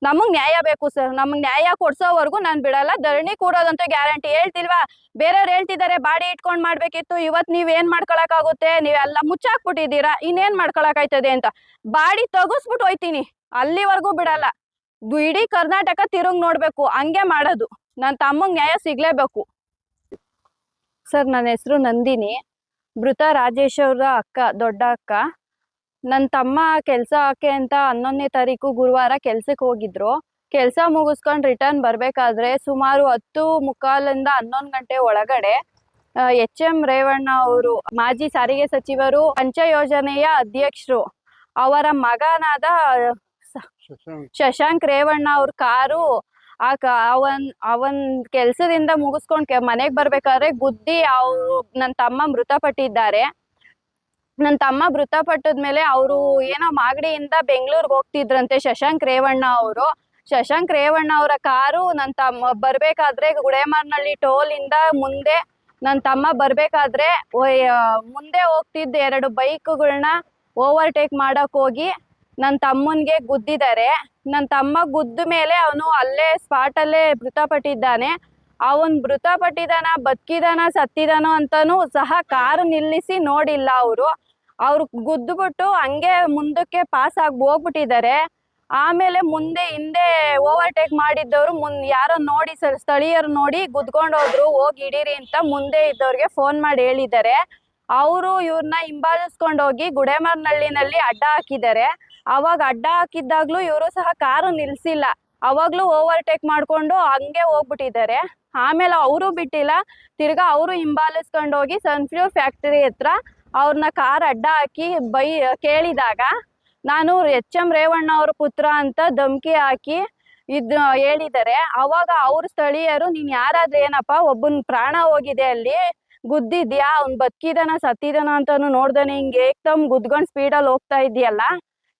ನಮಗ್ ನ್ಯಾಯ ಬೇಕು ಸರ್. ನಮಗ್ ನ್ಯಾಯ ಕೊಡ್ಸೋವರೆಗೂ ನಾನ್ ಬಿಡಲ್ಲ. ಧರಣಿ ಕೂರೋದಂತೂ ಗ್ಯಾರಂಟಿ. ಹೇಳ್ತಿಲ್ವಾ, ಬೇರೆಯವ್ರು ಹೇಳ್ತಿದ್ದಾರೆ ಬಾಡಿ ಇಟ್ಕೊಂಡ್ ಮಾಡ್ಬೇಕಿತ್ತು, ಇವತ್ ನೀವ್ ಏನ್ ಮಾಡ್ಕೊಳಕ್ ಆಗುತ್ತೆ, ನೀವೆಲ್ಲ ಮುಚ್ಚಾಕ್ಬಿಟ್ಟಿದ್ದೀರಾ, ಇನ್ನೇನ್ ಮಾಡ್ಕೊಳಕ್ ಆಯ್ತದೆ ಅಂತ. ಬಾಡಿ ತಗಸ್ಬಿಟ್ಟು ಹೋಯ್ತೀನಿ, ಅಲ್ಲಿವರೆಗೂ ಬಿಡಲ್ಲ. ಇಡೀ ಕರ್ನಾಟಕ ತಿರುಗ್ ನೋಡ್ಬೇಕು, ಹಂಗೆ ಮಾಡೋದು. ನನ್ ತಮ್ಮಂಗ್ ನ್ಯಾಯ ಸಿಗ್ಲೇಬೇಕು ಸರ್. ನನ್ನ ಹೆಸರು ನಂದಿನಿ, ಮೃತ ರಾಜೇಶ್ ಅವರ ಅಕ್ಕ, ದೊಡ್ಡ ಅಕ್ಕ. ನನ್ನ ತಮ್ಮ ಕೆಲ್ಸಕ್ಕೆ ಅಂತ 11ನೇ ತಾರೀಕು ಗುರುವಾರ ಕೆಲ್ಸಕ್ಕೆ ಹೋಗಿದ್ರು. ಕೆಲಸ ಮುಗಿಸ್ಕೊಂಡು ರಿಟರ್ನ್ ಬರ್ಬೇಕಾದ್ರೆ ಸುಮಾರು 10:45 11 ಗಂಟೆ ಒಳಗಡೆ HM ರೇವಣ್ಣ ಅವರು, ಮಾಜಿ ಸಾರಿಗೆ ಸಚಿವರು, ಪಂಚ ಯೋಜನೆಯ ಅಧ್ಯಕ್ಷರು, ಅವರ ಮಗನಾದ ಶಶಾಂಕ್ ರೇವಣ್ಣ ಅವ್ರ ಕಾರು ಅವನ್ ಕೆಲ್ಸದಿಂದ ಮುಗಿಸ್ಕೊಂಡ್ ಮನೆಗ್ ಬರ್ಬೇಕಾದ್ರೆ ಗುದ್ದಿ ನನ್ನ ತಮ್ಮ ಮೃತಪಟ್ಟಿದ್ದಾರೆ. ನನ್ನ ತಮ್ಮ ಮೃತಪಟ್ಟದ್ಮೇಲೆ ಅವರು ಏನೋ ಮಾಗಡಿಯಿಂದ ಬೆಂಗಳೂರಿಗೆ ಹೋಗ್ತಿದ್ರಂತೆ ಶಶಾಂಕ್ ರೇವಣ್ಣ ಅವರು. ಶಶಾಂಕ್ ರೇವಣ್ಣ ಅವರ ಕಾರು ನನ್ನ ತಮ್ಮ ಬರ್ಬೇಕಾದ್ರೆ ಗುಡೇಮಾರ್ನಹಳ್ಳಿ ಟೋಲ್ ಇಂದ ಮುಂದೆ ನನ್ನ ತಮ್ಮ ಬರ್ಬೇಕಾದ್ರೆ ಮುಂದೆ ಹೋಗ್ತಿದ್ದ 2 ಬೈಕ್ಗಳನ್ನ ಓವರ್ಟೇಕ್ ಮಾಡಕ್ ಹೋಗಿ ನನ್ನ ತಮ್ಮನ್ಗೆ ಗುದ್ದಿದ್ದಾರೆ. ನನ್ನ ತಮ್ಮ ಗುದ್ದ ಮೇಲೆ ಅವನು ಅಲ್ಲೇ ಸ್ಪಾಟ್ ಅಲ್ಲೇ ಮೃತಪಟ್ಟಿದ್ದಾನೆ. ಅವನ್ ಮೃತಪಟ್ಟಿದಾನ, ಬದುಕಿದಾನ, ಸತ್ತಿದಾನೋ ಅಂತಾನು ಸಹ ಕಾರು ನಿಲ್ಲಿಸಿ ನೋಡಿಲ್ಲ ಅವರು. ಅವ್ರು ಗುದ್ದುಬಿಟ್ಟು ಹಂಗೆ ಮುಂದಕ್ಕೆ ಪಾಸ್ ಆಗಿ ಹೋಗ್ಬಿಟ್ಟಿದ್ದಾರೆ. ಆಮೇಲೆ ಮುಂದೆ ಹಿಂದೆ ಓವರ್ಟೇಕ್ ಮಾಡಿದ್ದವರು ಯಾರೋ ನೋಡಿ ಸ್ಥಳೀಯರು ನೋಡಿ ಗುದ್ಕೊಂಡು ಹೋದ್ರು, ಹೋಗಿ ಹಿಡೀರಿ ಅಂತ ಮುಂದೆ ಇದ್ದವ್ರಿಗೆ ಫೋನ್ ಮಾಡಿ ಹೇಳಿದ್ದಾರೆ. ಅವರು ಇವ್ರನ್ನ ಹಿಂಬಾಲಿಸ್ಕೊಂಡು ಹೋಗಿ ಗುಡೇಮಾರ್ನಹಳ್ಳಿನಲ್ಲಿ ಅಡ್ಡ ಹಾಕಿದ್ದಾರೆ. ಅವಾಗ ಅಡ್ಡ ಹಾಕಿದ್ದಾಗ್ಲೂ ಇವರು ಸಹ ಕಾರು ನಿಲ್ಸಿಲ್ಲ, ಅವಾಗ್ಲೂ ಓವರ್ಟೇಕ್ ಮಾಡ್ಕೊಂಡು ಹಂಗೆ ಹೋಗ್ಬಿಟ್ಟಿದ್ದಾರೆ. ಆಮೇಲೆ ಅವರು ಬಿಟ್ಟಿಲ್ಲ, ತಿರ್ಗಾ ಅವರು ಹಿಂಬಾಲಿಸ್ಕೊಂಡು ಹೋಗಿ ಸನ್ಫ್ಲವರ್ ಫ್ಯಾಕ್ಟರಿ ಹತ್ರ ಅವ್ರನ್ನ ಕಾರ್ ಅಡ್ಡ ಹಾಕಿ ಕೇಳಿದಾಗ ನಾನು HM ರೇವಣ್ಣ ಅವ್ರ ಪುತ್ರ ಅಂತ ಧಮ್ಕಿ ಹಾಕಿ ಹೇಳಿದ್ದಾರೆ. ಅವಾಗ ಅವ್ರ ಸ್ಥಳೀಯರು, ನೀನ್ ಯಾರಾದ್ರೆ ಏನಪ್ಪ, ಒಬ್ಬನ್ ಪ್ರಾಣ ಹೋಗಿದೆ ಅಲ್ಲಿ, ಗುದ್ದಿದ್ಯಾ, ಅವ್ನ್ ಬದುಕಿದಾನ ಸತ್ತಿದಾನ ಅಂತಾನು ನೋಡ್ದಾನೆ ಹಿಂಗೆ ಏಕ್ದಮ್ ಗುದ್ಕೊಂಡ್ ಸ್ಪೀಡಲ್ಲಿ ಹೋಗ್ತಾ ಇದೆಯಲ್ಲ,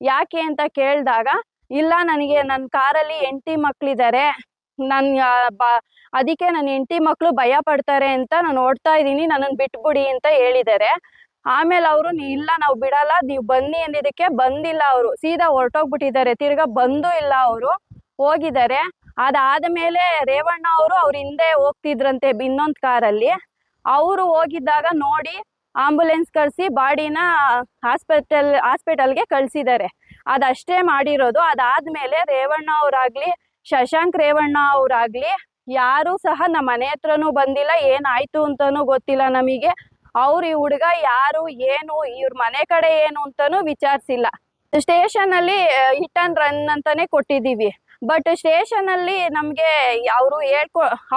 ಯಾಕೆ ಅಂತ ಕೇಳಿದಾಗ, ಇಲ್ಲ ನನಗೆ ನನ್ನ ಕಾರಲ್ಲಿ ಹೆಂಡತಿ ಮಕ್ಳಿದ್ದಾರೆ, ಅದಕ್ಕೆ ನನ್ನ ಹೆಂಡತಿ ಮಕ್ಳು ಭಯ ಪಡ್ತಾರೆ ಅಂತ ನಾನು ಓಡ್ತಾ ಇದ್ದೀನಿ, ನನ್ನನ್ನು ಬಿಟ್ಬಿಡಿ ಅಂತ ಹೇಳಿದ್ದಾರೆ. ಆಮೇಲೆ ಅವರು ಇಲ್ಲ ನಾವು ಬಿಡಲ್ಲ, ನೀವು ಬನ್ನಿ ಅಂದಿದ್ದಕ್ಕೆ ಬಂದಿಲ್ಲ, ಅವರು ಸೀದಾ ಹೊರಟೋಗ್ಬಿಟ್ಟಿದ್ದಾರೆ. ತಿರ್ಗಾ ಬಂದು ಇಲ್ಲ, ಅವರು ಹೋಗಿದ್ದಾರೆ. ಅದಾದ್ಮೇಲೆ ರೇವಣ್ಣ ಅವರು ಅವ್ರ ಹಿಂದೆ ಹೋಗ್ತಿದ್ರಂತೆ ಇನ್ನೊಂದು ಕಾರಲ್ಲಿ. ಅವರು ಹೋಗಿದ್ದಾಗ ನೋಡಿ ಆಂಬುಲೆನ್ಸ್ ಕಳಿಸಿ ಬಾಡಿನ ಹಾಸ್ಪಿಟಲ್ಗೆ ಕಳ್ಸಿದ್ದಾರೆ. ಅದಷ್ಟೇ ಮಾಡಿರೋದು. ಅದಾದ್ಮೇಲೆ ರೇವಣ್ಣ ಅವ್ರಾಗ್ಲಿ ಶಶಾಂಕ್ ರೇವಣ್ಣ ಅವ್ರಾಗ್ಲಿ ಯಾರು ಸಹ ನಮ್ಮ ಮನೆ ಹತ್ರನೂ ಬಂದಿಲ್ಲ, ಏನಾಯ್ತು ಅಂತಾನು ಗೊತ್ತಿಲ್ಲ ನಮಗೆ. ಅವ್ರು ಈ ಹುಡುಗ ಯಾರು ಏನು ಇವ್ರ ಮನೆ ಕಡೆ ಏನು ಅಂತಾನು ವಿಚಾರಿಸಿಲ್ಲ. ಸ್ಟೇಷನ್ ಅಲ್ಲಿ ಹಿಟ್ ಅಂಡ್ ರನ್ ಅಂತಾನೆ ಕೊಟ್ಟಿದೀವಿ. ಬಟ್ ಸ್ಟೇಷನ್ ಅಲ್ಲಿ ನಮ್ಗೆ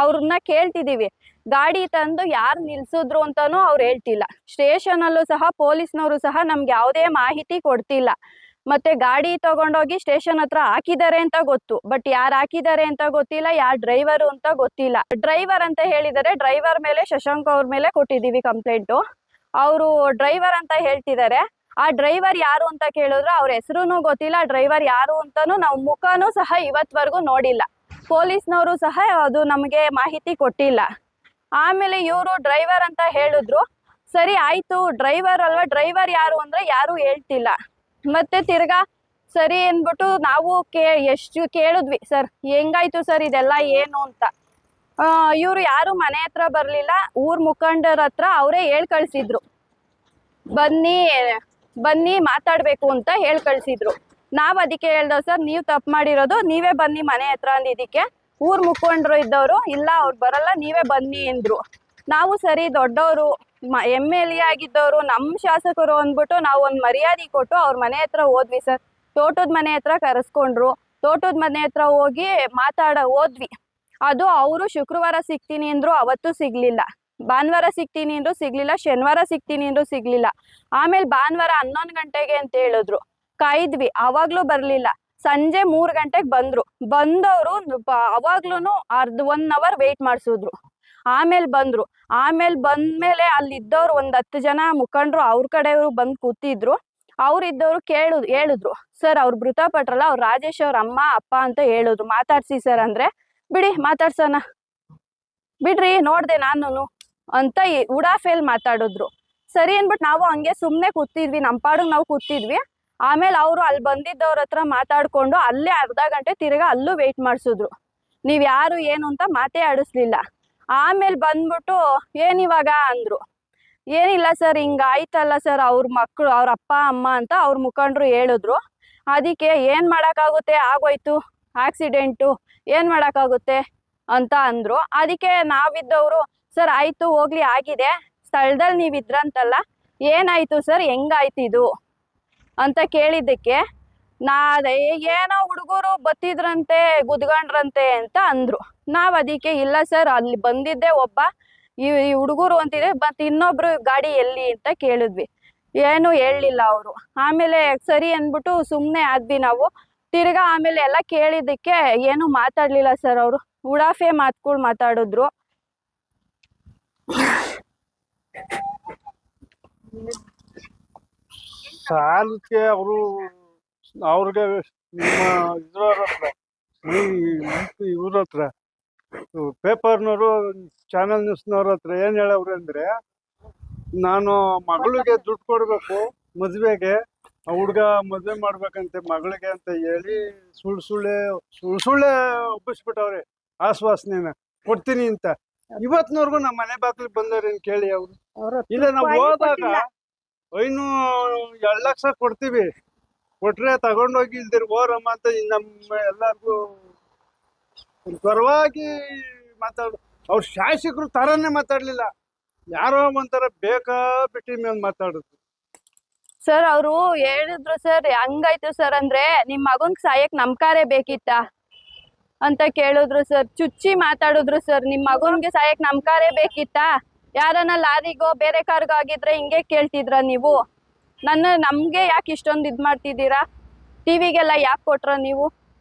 ಅವ್ರನ್ನ ಕೇಳ್ತಿದೀವಿ, ಗಾಡಿ ತಂದು ಯಾರು ನಿಲ್ಸಿದ್ರು ಅಂತಾನು ಅವ್ರು ಹೇಳ್ತಿಲ್ಲ. ಸ್ಟೇಷನ್ ಅಲ್ಲೂ ಸಹ ಪೊಲೀಸ್ನವರು ಸಹ ನಮ್ಗೆ ಯಾವುದೇ ಮಾಹಿತಿ ಕೊಡ್ತಿಲ್ಲ. ಮತ್ತೆ ಗಾಡಿ ತಗೊಂಡೋಗಿ ಸ್ಟೇಷನ್ ಹತ್ರ ಹಾಕಿದ್ದಾರೆ ಅಂತ ಗೊತ್ತು, ಬಟ್ ಯಾರು ಹಾಕಿದ್ದಾರೆ ಅಂತ ಗೊತ್ತಿಲ್ಲ, ಯಾರ್ ಡ್ರೈವರು ಅಂತ ಗೊತ್ತಿಲ್ಲ. ಡ್ರೈವರ್ ಅಂತ ಹೇಳಿದರೆ, ಡ್ರೈವರ್ ಮೇಲೆ ಶಶಾಂಕ್ ಅವ್ರ ಮೇಲೆ ಕೊಟ್ಟಿದೀವಿ ಕಂಪ್ಲೇಂಟು. ಅವರು ಡ್ರೈವರ್ ಅಂತ ಹೇಳ್ತಿದ್ದಾರೆ. ಆ ಡ್ರೈವರ್ ಯಾರು ಅಂತ ಕೇಳಿದ್ರೆ ಅವ್ರ ಹೆಸರು ಗೊತ್ತಿಲ್ಲ, ಡ್ರೈವರ್ ಯಾರು ಅಂತಾನು ನಾವು ಮುಖನೂ ಸಹ ಇವತ್ವರೆಗೂ ನೋಡಿಲ್ಲ. ಪೊಲೀಸ್ನವರು ಸಹ ಅದು ನಮಗೆ ಮಾಹಿತಿ ಕೊಟ್ಟಿಲ್ಲ. ಆಮೇಲೆ ಇವರು ಡ್ರೈವರ್ ಅಂತ ಹೇಳಿದ್ರು. ಸರಿ ಆಯ್ತು, ಡ್ರೈವರ್ ಅಲ್ವಾ, ಡ್ರೈವರ್ ಯಾರು ಅಂದ್ರೆ ಯಾರು ಹೇಳ್ತಿಲ್ಲ. ಮತ್ತೆ ತಿರ್ಗಾ ಸರಿ ಅಂದ್ಬಿಟ್ಟು ನಾವು ಎಷ್ಟು ಕೇಳಿದ್ವಿ, ಸರ್ ಹೆಂಗಾಯ್ತು ಸರ್ ಇದೆಲ್ಲ ಏನು ಅಂತ. ಇವರು ಯಾರು ಮನೆ ಹತ್ರ ಬರ್ಲಿಲ್ಲ, ಊರ್ ಮುಖಂಡರ ಹತ್ರ ಅವರೇ ಕಳ್ಸಿದ್ರು, ಬನ್ನಿ ಮಾತಾಡ್ಬೇಕು ಅಂತ ಕಳ್ಸಿದ್ರು. ನಾವ್ ಅದಕ್ಕೆ ಹೇಳ್ದ, ಸರ್ ನೀವು ತಪ್ಪು ಮಾಡಿರೋದು, ನೀವೇ ಬನ್ನಿ ಮನೆ ಹತ್ರ ಅಂದಿದ್ದಕ್ಕೆ ಊರ್ ಮುಖಂಡರು ಇದ್ದವರು, ಇಲ್ಲ ಅವ್ರು ಬರಲ್ಲ ನೀವೇ ಬನ್ನಿ ಅಂದ್ರು. ನಾವು ಸರಿ ದೊಡ್ಡವರು MLA ಆಗಿದ್ದವರು, ನಮ್ಮ ಶಾಸಕರು ಅಂದ್ಬಿಟ್ಟು ನಾವು ಒಂದು ಮರ್ಯಾದೆ ಕೊಟ್ಟು ಅವ್ರ ಮನೆ ಹತ್ರ ಹೋದ್ವಿ ಸರ್. ತೋಟದ ಮನೆ ಹತ್ರ ಕರೆಸ್ಕೊಂಡ್ರು, ತೋಟದ ಮನೆ ಹತ್ರ ಹೋಗಿ ಹೋದ್ವಿ. ಅದು ಅವರು ಶುಕ್ರವಾರ ಸಿಗ್ತೀನಿ ಅಂದ್ರು, ಅವತ್ತು ಸಿಗ್ಲಿಲ್ಲ. ಭಾನುವಾರ ಸಿಗ್ತೀನಿ ಅಂದ್ರು ಸಿಗ್ಲಿಲ್ಲ, ಶನಿವಾರ ಸಿಗ್ತೀನಿ ಅಂದ್ರು ಸಿಗ್ಲಿಲ್ಲ. ಆಮೇಲೆ ಭಾನುವಾರ 11 ಗಂಟೆಗೆ ಅಂತ ಹೇಳಿದ್ರು, ಕಾಯ್ದ್ವಿ, ಅವಾಗ್ಲೂ ಬರ್ಲಿಲ್ಲ. ಸಂಜೆ 3 ಗಂಟೆಗೆ ಬಂದವರು ಅವಾಗ್ಲೂ 1 ಅವರ್ ವೇಟ್ ಮಾಡಿಸಿದ್ರು. ಆಮೇಲೆ ಬಂದ್ರು. ಆಮೇಲೆ ಬಂದ್ಮೇಲೆ ಅಲ್ಲಿದ್ದವ್ರು 10 ಜನ ಮುಖಂಡರು ಅವ್ರ ಕಡೆಯವರು ಬಂದು ಕೂತಿದ್ರು. ಅವ್ರಿದ್ದವ್ರು ಹೇಳಿದ್ರು, ಸರ್ ಅವ್ರು ಮೃತಪಟ್ರಲ್ಲ, ಅವ್ರು ರಾಜೇಶ್ ಅವ್ರ ಅಮ್ಮ ಅಪ್ಪ ಅಂತ ಹೇಳಿದ್ರು, ಮಾತಾಡ್ಸಿ ಸರ್ ಅಂದ್ರೆ, ಬಿಡಿ ಮಾತಾಡ್ಸೋಣ ಬಿಡ್ರಿ ನೋಡ್ದೆ ನಾನು ಅಂತ ಉಡಾಫೇಲ್ ಮಾತಾಡಿದ್ರು. ಸರಿ ಅನ್ಬಿಟ್ಟು ನಾವು ಹಂಗೆ ಸುಮ್ನೆ ಕೂತಿದ್ವಿ, ನಮ್ಮ ಪಾಡಿಗೆ ನಾವು ಕೂತಿದ್ವಿ. ಆಮೇಲೆ ಅವರು ಅಲ್ಲಿ ಬಂದಿದ್ದವ್ರ ಹತ್ರ ಮಾತಾಡ್ಕೊಂಡು ಅಲ್ಲೇ ಅರ್ಧ ಗಂಟೆ ತಿರ್ಗಾ ಅಲ್ಲೂ ವೆಯ್ಟ್ ಮಾಡಿಸಿದ್ರು. ನೀವ್ ಯಾರು ಏನು ಅಂತ ಮಾತೇ ಆಡಿಸ್ಲಿಲ್ಲ. ಆಮೇಲೆ ಬಂದ್ಬಿಟ್ಟು ಏನಿವಾಗ ಅಂದ್ರು. ಏನಿಲ್ಲ ಸರ್, ಹಿಂಗ ಆಯ್ತಲ್ಲ ಸರ್, ಅವ್ರ ಮಕ್ಕಳು ಅವ್ರ ಅಪ್ಪ ಅಮ್ಮ ಅಂತ ಅವ್ರ ಮುಖಂಡರು ಹೇಳಿದ್ರು. ಅದಕ್ಕೆ ಏನ್ ಮಾಡಕ್ಕಾಗುತ್ತೆ, ಆಗೋಯ್ತು ಆಕ್ಸಿಡೆಂಟು, ಏನ್ ಮಾಡಕ್ಕಾಗುತ್ತೆ ಅಂತ ಅಂದ್ರು. ಅದಕ್ಕೆ ನಾವಿದ್ದವರು ಸರ್ ಆಯ್ತು ಹೋಗ್ಲಿ ಆಗಿದೆ, ಸ್ಥಳದಲ್ಲಿ ನೀವ್ ಇದ್ರಂತಲ್ಲ, ಏನಾಯ್ತು ಸರ್, ಹೆಂಗಾಯ್ತು ಇದು ಅಂತ ಕೇಳಿದ್ದಕ್ಕೆ ಅದೇ ಏನೋ ಹುಡುಗರು ಬತ್ತಿದ್ರಂತೆ ಗುದ್ಗಂಡ್ರಂತೆ ಅಂತ ಅಂದ್ರು. ನಾವ್ ಅದಕ್ಕೆ ಇಲ್ಲ ಸರ್, ಅಲ್ಲಿ ಬಂದಿದ್ದೆ ಒಬ್ಬ, ಈ ಹುಡುಗರು ಅಂತಿದೆ, ಮತ್ತೆ ಇನ್ನೊಬ್ರು ಗಾಡಿ ಎಲ್ಲಿ ಅಂತ ಕೇಳಿದ್ವಿ. ಏನು ಹೇಳಲಿಲ್ಲ ಅವರು. ಆಮೇಲೆ ಸರಿ ಅಂದ್ಬಿಟ್ಟು ಸುಮ್ಮನೆ ಆದ್ವಿ ನಾವು. ತಿರ್ಗಾ ಆಮೇಲೆ ಎಲ್ಲ ಕೇಳಿದ್ದಕ್ಕೆ ಏನು ಮಾತಾಡ್ಲಿಲ್ಲ ಸರ್, ಅವರು ಉಡಾಫೆ ಮಾತುಗಳು ಮಾತಾಡಿದ್ರು. ಸಾಲಕ್ಕೆ ಅವ್ರಿಗೆ ನಿಮ್ಮ ಇದ್ರ ಹತ್ರ ಇವ್ರ ಹತ್ರ ಪೇಪರ್ನವರು ಚಾನಲ್ ನ್ಯೂಸ್ನವ್ರ ಹತ್ರ ಏನ್ ಹೇಳವ್ರೆ ಅಂದ್ರೆ, ನಾನು ಮಗಳಿಗೆ ದುಡ್ಡು ಕೊಡ್ಬೇಕು ಮದ್ವೆಗೆ, ಹುಡ್ಗ ಮದ್ವೆ ಮಾಡ್ಬೇಕಂತೆ ಮಗಳಿಗೆ ಅಂತ ಹೇಳಿ ಸುಳ್ಳೆ ಒಪ್ಪಿಸ್ಬಿಟ್ಟವ್ರೆ ಆಶ್ವಾಸನೆನ ಕೊಡ್ತೀನಿ ಅಂತ. ಇವತ್ನವರೆಗೂ ನಮ್ಮ ಮನೆ ಬಾಗಿಲಿಗೆ ಬಂದವ್ರೇನ್ ಕೇಳಿ ಅವ್ರು? ಇಲ್ಲ, ನಾವು ಹೋದಾಗ 2 ಲಕ್ಷ ಕೊಡ್ತೀವಿ, ಕೊಟ್ರೆ ತಗೊಂಡೋಗಿ ಇಲ್ದಿರ್ ಓರಮ್ಮ ಅಂತ ನಮ್ಮ ಎಲ್ಲರಿಗೂ ಪರವಾಗಿ ಮಾತಾಡು. ಅವ್ರ ಶಾಸಕರು ತರನೇ ಮಾತಾಡ್ಲಿಲ್ಲ, ಯಾರೋ ಒಂಥರ ಬೇಕಾ ಬಿಟ್ಟಿ ಮೇಲೆ ಮಾತಾಡುದು. ಸರ್ ಅವರು ಹೇಳಿದ್ರು ಸರ್, ಹಂಗಾಯ್ತು ಸರ್ ಅಂದ್ರೆ ನಿಮ್ ಮಗನ್ ಸಾಯಕ್ ನಮ್ ಕಾರೇ ಬೇಕಿತ್ತ ಅಂತ ಕೇಳಿದ್ರು ಸರ್. ಚುಚ್ಚಿ ಮಾತಾಡಿದ್ರು ಸರ್, ನಿಮ್ ಮಗನ್ಗೆ ಸಾಯಕ್ ನಮ್ ಕಾರೇ ಬೇಕಿತ್ತ, ಯಾರನ್ನ ಲಾರಿಗೋ ಬೇರೆ ಕಾರ್ಗೋ ಆಗಿದ್ರೆ ಹಿಂಗೆ ಕೇಳ್ತಿದ್ರ ನೀವು? ನಮ್ಗೆ ಯಾಕೆ ಇಷ್ಟೊಂದು ಇದ್ ಮಾಡ್ತಿದ್ದೀರಾ? ಟಿವಿಗೆಲ್ಲ ಯಾಕೆ ಕೊಟ್ರ ನೀವು?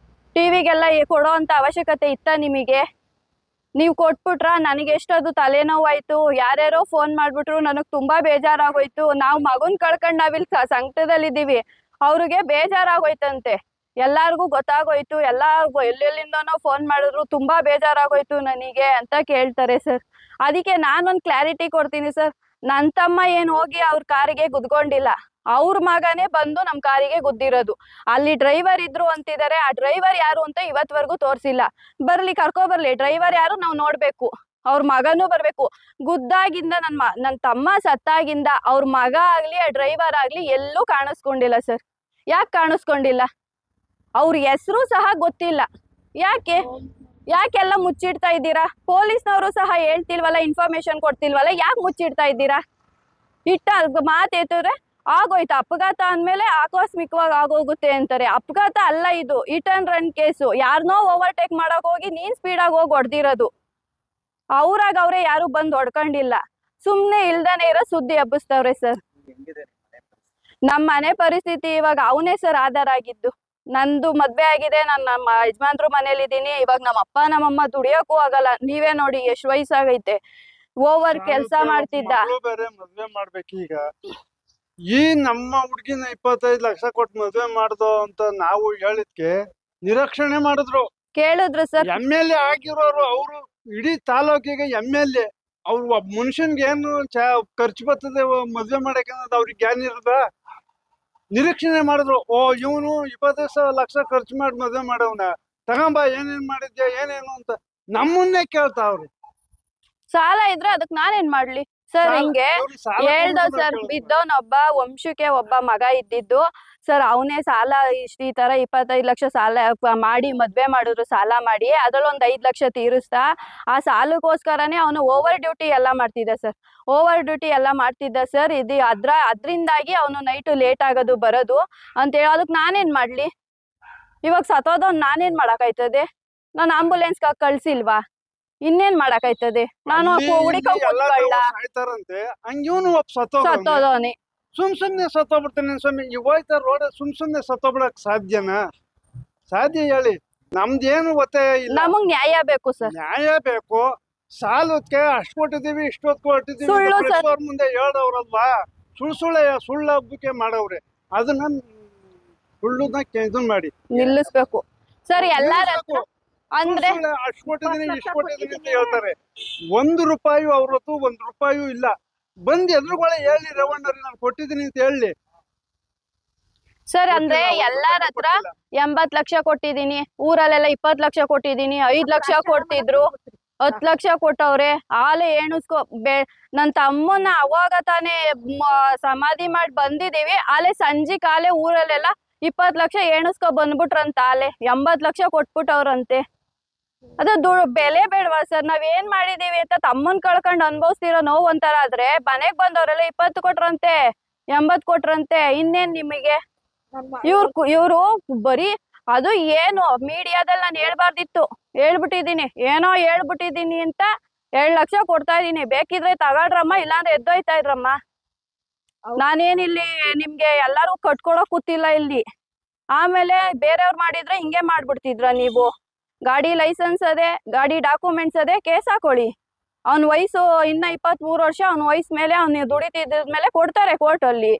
ಟಿವಿಗೆಲ್ಲ ಕೊಡೋ ಅಂತ ಅವಶ್ಯಕತೆ ಇತ್ತ ನಿಮಗೆ? ನೀವು ಕೊಟ್ಬಿಟ್ರ? ನನಗೆ ಎಷ್ಟದು ತಲೆನೋವಾಯ್ತು, ಯಾರ್ಯಾರೋ ಫೋನ್ ಮಾಡ್ಬಿಟ್ರು, ನನಗ್ ತುಂಬಾ ಬೇಜಾರಾಗೋಯ್ತು. ನಾವು ಮಗನ್ ಕಳ್ಕೊಂಡ್ ನಾವಿಲ್ ಸಂಕಟದಲ್ಲಿದ್ದೀವಿ, ಅವ್ರಿಗೆ ಬೇಜಾರಾಗೋಯ್ತಂತೆ, ಎಲ್ಲಾರ್ಗು ಗೊತ್ತಾಗೋಯ್ತು, ಎಲ್ಲೆಲ್ಲಿಂದನೋ ಫೋನ್ ಮಾಡಿದ್ರು, ತುಂಬಾ ಬೇಜಾರಾಗೋಯ್ತು ನನಗೆ ಅಂತ ಕೇಳ್ತಾರೆ ಸರ್. ಅದಕ್ಕೆ ನಾನೊಂದು ಕ್ಲಾರಿಟಿ ಕೊಡ್ತೀನಿ ಸರ್, ನನ್ ತಮ್ಮ ಏನ್ ಹೋಗಿ ಅವ್ರ ಕಾರಿಗೆ ಗುದ್ಕೊಂಡಿಲ್ಲ, ಅವ್ರ ಮಗನೇ ಬಂದು ನಮ್ ಕಾರಿಗೆ ಗುದ್ದಿರೋದು. ಅಲ್ಲಿ ಡ್ರೈವರ್ ಇದ್ರು ಅಂತಿದ್ದಾರೆ, ಆ ಡ್ರೈವರ್ ಯಾರು ಅಂತ ಇವತ್ವರೆಗೂ ತೋರ್ಸಿಲ್ಲ. ಬರ್ಲಿ, ಕರ್ಕೊ ಬರ್ಲಿ, ಡ್ರೈವರ್ ಯಾರು ನಾವ್ ನೋಡ್ಬೇಕು, ಅವ್ರ ಮಗನೂ ಬರ್ಬೇಕು. ಗುದ್ದಾಗಿಂದ ನನ್ ತಮ್ಮ ಸತ್ತಾಗಿಂದ ಅವ್ರ ಮಗ ಆಗ್ಲಿ ಆ ಡ್ರೈವರ್ ಆಗ್ಲಿ ಎಲ್ಲೂ ಕಾಣಿಸ್ಕೊಂಡಿಲ್ಲ ಸರ್. ಯಾಕೆ ಕಾಣಿಸ್ಕೊಂಡಿಲ್ಲ? ಅವ್ರ ಹೆಸರು ಸಹ ಗೊತ್ತಿಲ್ಲ. ಯಾಕೆಲ್ಲ ಮುಚ್ಚಿಡ್ತಾ ಇದ್ದೀರಾ? ಪೊಲೀಸ್ನವರು ಸಹ ಹೇಳ್ತಿಲ್ವಲ್ಲ, ಇನ್ಫಾರ್ಮೇಶನ್ ಕೊಡ್ತಿಲ್ವಲ್ಲ, ಯಾಕೆ ಮುಚ್ಚಿಡ್ತಾ ಇದ್ದೀರಾ? ಮಾತು ಎತ್ತಿದ್ರೆ ಆಗೋಯ್ತು, ಅಪಘಾತ ಅಂದ್ಮೇಲೆ ಆಕಸ್ಮಿಕವಾಗಿ ಆಗೋಗುತ್ತೆ ಅಂತಾರೆ. ಅಪಘಾತ ಅಲ್ಲ ಇದು, ಹಿಟ್ ಅಂಡ್ ರನ್ ಕೇಸು. ಯಾರನ್ನೋ ಓವರ್ಟೇಕ್ ಮಾಡಕ್ ಹೋಗಿ ನೀನ್ ಸ್ಪೀಡಾಗಿ ಹೋಗಿ ಹೊಡೆದಿರೋದು. ಅವ್ರೇ ಯಾರು ಬಂದು ಹೊಡ್ಕೊಂಡಿಲ್ಲ, ಸುಮ್ನೆ ಇಲ್ದಾನೆ ಇರೋ ಸುದ್ದಿ ಹಬ್ಬಿಸ್ತವ್ರೆ ಸರ್. ನಮ್ಮ ಮನೆ ಪರಿಸ್ಥಿತಿ ಇವಾಗ ಅವನೇ ಸರ್ ಆಧಾರ ಆಗಿದ್ದು. ನಂದು ಮದ್ವೆ ಆಗಿದೆ, ನಾನು ನಮ್ಮ ಯಜಮಾನ್ರು ಮನೇಲಿ ಇದ್ದೀನಿ. ಇವಾಗ ನಮ್ಮ ಅಪ್ಪ ನಮ್ಮಮ್ಮ ದುಡಿಯಕ್ಕೂ ಆಗಲ್ಲ. ನೀವೇ ನೋಡಿ ಎಷ್ಟ್ ವಯಸ್ಸಾಗೈತೆ, ಓವರ್ ಕೆಲ್ಸ ಮಾಡ್ತಿದ್ದ. ಬೇರೆ ಮದ್ವೆ ಮಾಡ್ಬೇಕೀಗ. ಈ ನಮ್ಮ ಹುಡ್ಗಿನ 25 ಲಕ್ಷ ಕೊಟ್ಟು ಮದ್ವೆ ಮಾಡ್ದೋ ಅಂತ ನಾವು ಹೇಳಿದ್ಕೆ ನಿರೀಕ್ಷಣೆ ಮಾಡಿದ್ರು. ಕೇಳಿದ್ರು ಸರ್. MLA ಆಗಿರೋರು ಅವರು, ಇಡೀ ತಾಲೂಕಿಗೆ MLA. ಅವ್ರು ಒಬ್ಬ ಮನುಷ್ಯನ್ಗೆ ಏನು ಖರ್ಚು ಬರ್ತದೆ ಮದ್ವೆ ಮಾಡಕ್ಕೆ ಅನ್ನೋದು ಅವ್ರಿಗೆ ಜ್ಞಾನ ಇರದ. ನಿರೀಕ್ಷಣೆ ಮಾಡಿದ್ರು, ಓ ಇವನು 25 ಲಕ್ಷ ಖರ್ಚು ಮಾಡಿ ಮದ್ವೆ ಮಾಡವ್ನ, ತಗೊಂಬ ಏನೇನ್ ಮಾಡಿದ್ಯಾ ಏನೇನು ಅಂತ ನಮ್ಮನ್ನೇ ಕೇಳ್ತಾವ್ರಿ. ಸಾಲ ಇದ್ರೆ ಅದಕ್ ನಾನೇನ್ ಮಾಡ್ಲಿ ಸರ್? ಹಿಂಗೆ ಹೇಳ್ದ ಸರ್, ಬಿದ್ದವನೊಬ್ಬ ವಂಶಕ್ಕೆ ಒಬ್ಬ ಮಗ ಇದ್ದಿದ್ದು ಸರ್, ಅವನೇ ಸಾಲ ಈ ತರ 25 ಲಕ್ಷ ಸಾಲ ಮಾಡಿ ಮದ್ವೆ ಮಾಡಿದ್ರು. ಸಾಲ ಮಾಡಿ ಅದ್ರಲ್ಲಿ ಒಂದ್ 5 ಲಕ್ಷ ತೀರಿಸ್ತಾ, ಆ ಸಾಲಕ್ಕೋಸ್ಕರನೇ ಅವನು ಓವರ್ ಡ್ಯೂಟಿ ಎಲ್ಲ ಮಾಡ್ತಿದ್ದ ಸರ್. ಓವರ್ ಡ್ಯೂಟಿ ಎಲ್ಲ ಮಾಡ್ತಿದ್ದ ಸರ್. ಅದ್ರಿಂದಾಗಿ ಅವನು ನೈಟ್ ಲೇಟ್ ಆಗೋದು ಬರೋದು ಅಂತ ಹೇಳೋದಕ್ ನಾನೇನ್ ಮಾಡ್ಲಿ? ಇವಾಗ ಸತ್ತೋದವ್ ನಾನೇನ್ ಮಾಡಕಾಯ್ತದೆ? ನಾನು ಆಂಬುಲೆನ್ಸ್ ಕಳ್ಸಿಲ್ವಾ? ಇನ್ನೇನ್ ಮಾಡಕಾಯ್ತದೆ? ನಾನು ಹುಡಿಕೊಂಡ್ ಕೂತ್ಕೊಳ್ಳ? ಸತ್ತೋದವನೇ ಸುಮ್ನೆ ಸತ್ತೋಗ್ಬಿಡ್ತಾನೆ ಸ್ವಾಮಿ. ಈ ಹೋಯ್ತಾ ರೋಡ್ ಸುಮ್ನೆ ಸತ್ತೋಗ್ಬಿಡಕ್ ಸಾಧ್ಯನಾ? ಸಾಧ್ಯ ಹೇಳಿ? ನಮ್ದೇನು ಒತ್ತಾಯ ಇಲ್ಲ, ನಮಗ್ ನ್ಯಾಯ ಬೇಕು ಸರ್. ನ್ಯಾಯ ಬೇಕು. ಸಾಲಕ್ಕೆ ಅಷ್ಟು ಕೊಟ್ಟಿದೀವಿ ಇಷ್ಟೊತ್ತು ಕೊಟ್ಟಿದೀವಿ ಅವ್ರ ಮುಂದೆ ಹೇಳವ್ರಲ್ವಾ? ಸುಳ್ಳು ಹಬ್ಬಕ್ಕೆ ಮಾಡವ್ರೆ. ಅದನ್ನ ಸುಳ್ಳುನ ಇದನ್ ಮಾಡಿ ನಿಲ್ಲಿಸ್ಬೇಕು ಸರ್. ಎಲ್ಲಾರ ಅಂದ್ರೆ ಅಷ್ಟು ಕೊಟ್ಟಿದೀನಿ ಇಷ್ಟು ಕೊಟ್ಟಿದೀನಿ ಅಂತ ಹೇಳ್ತಾರೆ. 1 ರೂಪಾಯಿ ಅವ್ರ ಹೊತ್ತು 1 ರೂಪಾಯಿ ಇಲ್ಲ. ಬಂದ್ ಎದುರುಗಳೇ ಹೇಳಿ, ರೇವಣ್ಣವ್ರಿ ನಾನು ಕೊಟ್ಟಿದ್ದೀನಿ ಅಂತ ಹೇಳಿ ಸರ್ ಅಂದ್ರೆ ಗೊತ್ತಿಲ್ಲ, ಅವ್ರು ಎಲ್ಲಾರ ದುಡ್ಡು ಹತ್ರ ಕೊಟ್ಟಿಲ್ಲ. 80 ಲಕ್ಷ ಕೊಟ್ಟಿದೀನಿ, ಊರಲ್ಲೆಲ್ಲ 20 ಲಕ್ಷ ಕೊಟ್ಟಿದೀನಿ, 5 ಲಕ್ಷ ಕೊಡ್ತಿದ್ರು, 10 ಲಕ್ಷ ಕೊಟ್ಟವ್ರೆ. ಆಲೆ ಎಣಿಸ್ಕೊ ನನ್ ತಮ್ಮನ್ನ ಅವಾಗ ತಾನೇ ಸಮಾಧಿ ಮಾಡಿ ಬಂದಿದೀವಿ. ಆಲೆ ಸಂಜೆ ಕಾಲೆ ಊರಲ್ಲೆಲ್ಲ 20 ಲಕ್ಷ ಎಣಿಸ್ಕೊ ಬಂದ್ಬಿಟ್ರಂತ. ಆಲೆ 80 ಲಕ್ಷ ಕೊಟ್ಬಿಟ್ಟವ್ರಂತೆ. ಅದು ಬೆಲೆ ಬೇಡವಾ ಸರ್? ನಾವ್ ಏನ್ ಮಾಡಿದೀವಿ ಅಂತ ತಮ್ಮನ್ ಕಳ್ಕೊಂಡ್ ಅನ್ಭವಿಸ್ತಿರೋ ನೋವು ಒಂಥರ ಆದ್ರೆ, ಮನೆಗ್ ಬಂದವ್ರೆಲ್ಲ 20 ಕೊಟ್ರಂತೆ, 80 ಕೊಟ್ರಂತೆ. ಇನ್ನೇನ್ ನಿಮಗೆ? ಇವ್ರು ಬರೀ ಅದು ಏನು ಮೀಡಿಯಾದಲ್ಲಿ ನಾನು ಹೇಳ್ಬಾರ್ದಿತ್ತು, ಹೇಳ್ಬಿಟ್ಟಿದೀನಿ, ಏನೋ ಹೇಳ್ಬಿಟ್ಟಿದೀನಿ ಅಂತ 2 ಲಕ್ಷ ಕೊಡ್ತಾ ಇದೀನಿ. ಬೇಕಿದ್ರೆ ತಗೊಳ್ರಮ್ಮ, ಇಲ್ಲಾಂದ್ರೆ ಎದ್ದೋಯ್ತಾ ಇದ್ರಮ್ಮ. ನಾನೇನಿಲ್ಲಿ ನಿಮ್ಗೆ ಎಲ್ಲಾರು ಕಟ್ಕೊಡಕ್ ಕೂತಿಲ್ಲ ಇಲ್ಲಿ. ಆಮೇಲೆ ಬೇರೆಯವ್ರು ಮಾಡಿದ್ರೆ ಹಿಂಗೆ ಮಾಡ್ಬಿಡ್ತಿದ್ರ ನೀವು? ಗಾಡಿ ಲೈಸೆನ್ಸ್ ಅದೇ, ಗಾಡಿ ಡಾಕ್ಯುಮೆಂಟ್ಸ್ ಅದೇ, ಕೇಸ್ ಹಾಕೊಳ್ಳಿ. ಅವ್ನ ವಯಸ್ಸು ಇನ್ನ 23 ವರ್ಷ, ಅವ್ನ ವಯಸ್ಸು ಮೇಲೆ ಅವ್ನು ದುಡಿತಿದ್ಮೇಲೆ ಕೊಡ್ತಾರೆ ಕೋರ್ಟ್ ಅಲ್ಲಿ.